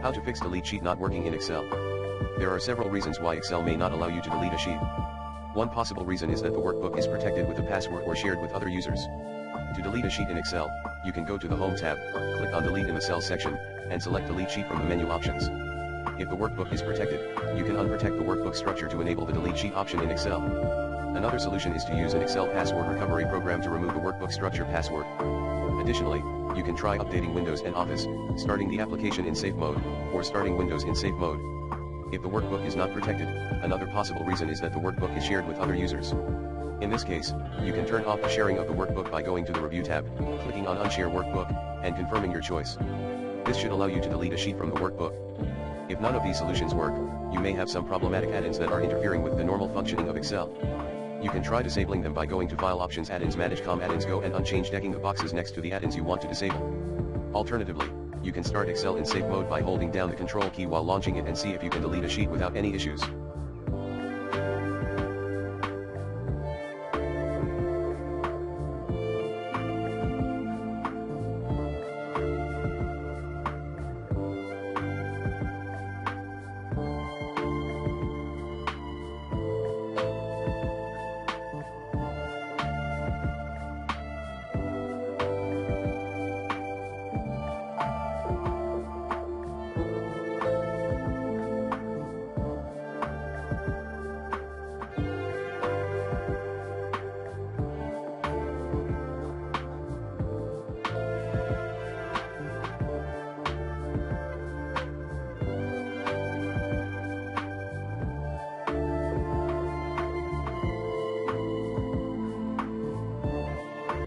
How to fix delete sheet not working in Excel. There are several reasons why Excel may not allow you to delete a sheet. One possible reason is that the workbook is protected with a password or shared with other users. To delete a sheet in Excel, you can go to the Home tab, click on Delete in the Cells section, and select Delete Sheet from the menu options. If the workbook is protected, you can unprotect the workbook structure to enable the Delete Sheet option in Excel. Another solution is to use an Excel password recovery program to remove the workbook structure password. Additionally, you can try updating Windows and Office, starting the application in safe mode, or starting Windows in safe mode. If the workbook is not protected, another possible reason is that the workbook is shared with other users. In this case, you can turn off the sharing of the workbook by going to the Review tab, clicking on Unshare Workbook, and confirming your choice. This should allow you to delete a sheet from the workbook. If none of these solutions work, you may have some problematic add-ins that are interfering with the normal functioning of Excel. You can try disabling them by going to File Options, Add-ins, Manage COM Add-ins, Go and Unchanged, checking the boxes next to the add-ins you want to disable. Alternatively, you can start Excel in safe mode by holding down the Control key while launching it and see if you can delete a sheet without any issues.